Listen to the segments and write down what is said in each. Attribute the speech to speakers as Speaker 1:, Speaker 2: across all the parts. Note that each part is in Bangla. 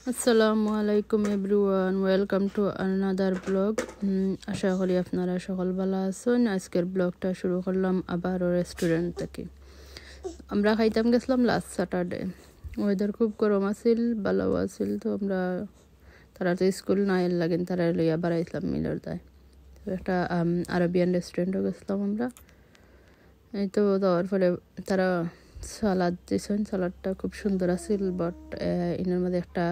Speaker 1: আসসালামু আলাইকুম everyone, welcome to another blog. আশা করি আপনারা সকল ভালো আছেন। আজকের ব্লগটা শুরু করলাম আবারও রেস্টুরেন্ট থেকে। আমরা খাইতাম গেছিলাম লাস্ট স্যাটারডে। ওয়েদার খুব গরম আছিল, ভালো আছিল। তো আমরা তারা তো স্কুল নাই লাগেন, তারা লইয়া বাড়াইছিলাম মিলর দায়। তো একটা আরবিয়ান রেস্টুরেন্টও গেছিলাম আমরা। এই তো দেওয়ার পরে তারা সালাদ দিয়েছেন, সালাদটা খুব সুন্দর আছিল। বাট এনার মধ্যে একটা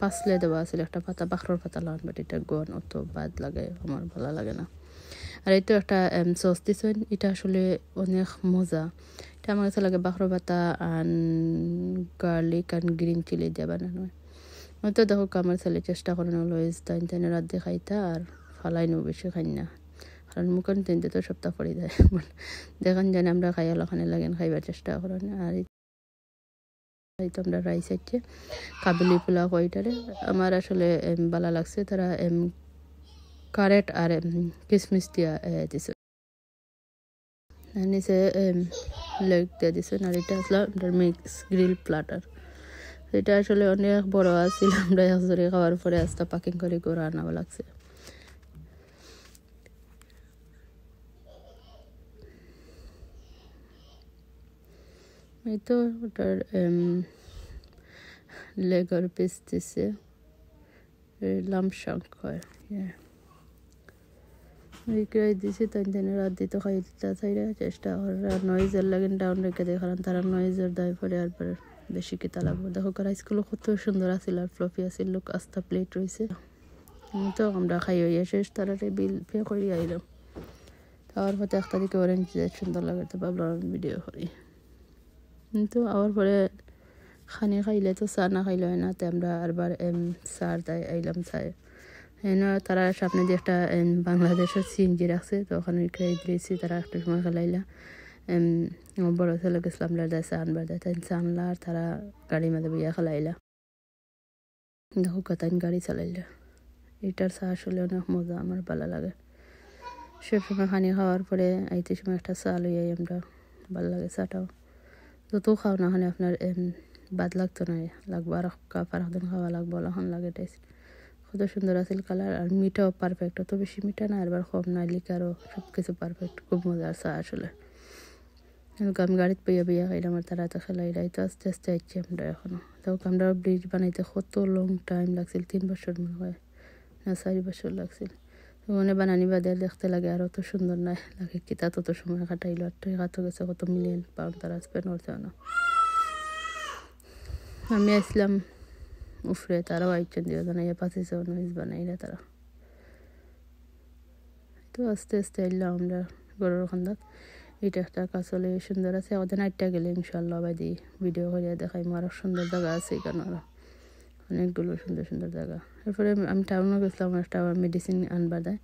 Speaker 1: পাসলে দেওয়া আছিল, একটা পাতা বাখরোর পাতা লান, বাট এটা গন অত বাদ লাগে, আমার ভালো লাগে না। আর এই তো একটা সস দিয়েছেন, এটা আসলে অনেক মজা। এটা আমার কাছে লাগে বাখরোর পাতা আর গার্লিক আর গ্রিন চিলি দিয়ে বানানো হয়। হয়তো দেখো আমার ছেলে চেষ্টা করেন অলওয়েজ তাই রাত দিয়ে খাইতা আর ফালাইনও বেশি খাই না, কারণ মুখেন তিনটে তো সপ্তাহ পড়ে যায়। দেখেন জানি আমরা খাই ওখানে লাগেন খাইবার চেষ্টা করেন। আর এই তো আমরা রাইস হচ্ছে কাবুলি পোলাও ওইটারে আমার আসলে ভালো লাগছে। তারা কারেট আর কিশমিশ দিয়া দিছে, নিচে লেগ দিয়ে দিছেন। আর এটা আসলে মিক্স গ্রিল প্লাটার। এটা আসলে অনেক বড় আছিল, আমরা একজনে খাওয়ার পরে আস্তে প্যাকিং করে করে আনাও লাগছে। এই তো ওটার লেগার পিস দিছে, লামশাঙ্ক হয় বিক্রয় দিছে। তাই রাত দিতে খাই দিতে চাইরা চেষ্টা করে। আর নয়েজের লাগেন ডাউন রেখে দেয়, কারণ তারা নয়েজের দায় পরে আর বেশি কিতা লাগবে। দেখো রাইসগুলো কত সুন্দর আছিল আর ফ্লফি আছিল, লোক আস্তা প্লেট রয়েছে। তো আমরা খাই হইয়া শেষ, তারা বিল পে করি আইলাম। তার পথে একটা দিকে অরেঞ্জ সুন্দর লাগে, তো ভাবলাম ভিডিও করি। কিন্তু আবার পরে খানি খাইলে তো চা না খাইলে হয় না, তো আমরা আরবার চার তাই আইলাম চাই। হ্যাঁ, তারা সামনে দিয়ে একটা বাংলাদেশের সিএনজি রাখছে, তো ওখানে দিয়েছি। তারা একটা সময় খেলাইলা বড় ছেলে গেছিলাম দায় চা আনবার দেয়, তাই চা আনলা। আর তারা গাড়ির মধ্যে বইয়া খেলাইলা, দেখো তাই গাড়ি চালাইলা। এটার চা আসলে অনেক মজা, আমার ভালো লাগে। সব সময় খানি খাওয়ার পরে আইতে সময় একটা চা লইয়াই আমরা, ভালো লাগে চাটাও। যত খাও না খানে আপনার বাদ লাগতো না, লাগবো আর কাপ আর একদিন খাওয়া লাগবো, এখন লাগে টেস্ট। কত সুন্দর আছিল কালার, আর মিঠাও পারফেক্ট, অত বেশি মিঠা না আরবার কম না, লিকারও সব কিছু পারফেক্ট, খুব মজার চা আসলে। আমি গাড়িতে বইয়া বইয়া খাইলাম, আর তারা তো খেলাইলাই। তো আস্তে আস্তে আইছি আমরা এখনো। তখন আমরা ব্রিজ বানাইতে কত লং টাইম লাগছিল, 3 বছর মনে হয় না 4 বছর লাগছিল। মানে বানানি বাদে দেখতে লাগে আর অত সুন্দর নাই লাগে, কিতা তত সময় কাটাইলো। আর টাকা গেছে কত মিলিয়ন পাউন্ড তারা স্পেন্ড করছে না। আমি আসলাম উফরে, তারাও আইছেন দিয়ে বানাইয়া পাঠিয়েছে, নইজ বানাইরা তারা। তো আস্তে আস্তে এলাম আমরা গরুর খান্দাত। এটা একটা কাছলে সুন্দর আছে, ওদের নাইটটা গেলে ইনশাল্লাহ বাদি ভিডিও করিয়া দেখাই। আরও সুন্দর জায়গা আছে এখানে, আরও অনেকগুলো সুন্দর সুন্দর জায়গা। এরপরে আমি টাউনে গেছিলাম, একটা মেডিসিন আনবার দেয়।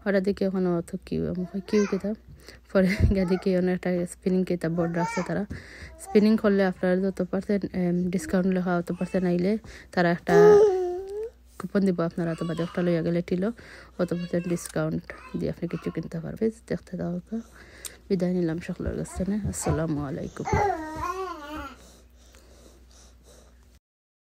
Speaker 1: হঠাৎ দিকে ওখানে অত কিউ কিতাব পরে গিয়ে দেখি অনেক একটা স্পিনিং কিতাব বোর্ড রাখছে। তারা স্পিনিং করলে আপনার যত পার্সেন্ট ডিসকাউন্ট লেখা অত পার্সেন্ট আইলে তারা একটা কুপন দিব আপনারা, তো বাদে একটা লইয়া গেলে টিলো অত পার্সেন্ট ডিসকাউন্ট দিয়ে আপনি কিছু কিনতে পারবেন। দেখতে দাও, বিদায় নিলাম সকলের কাছে। আসসালামু আলাইকুম।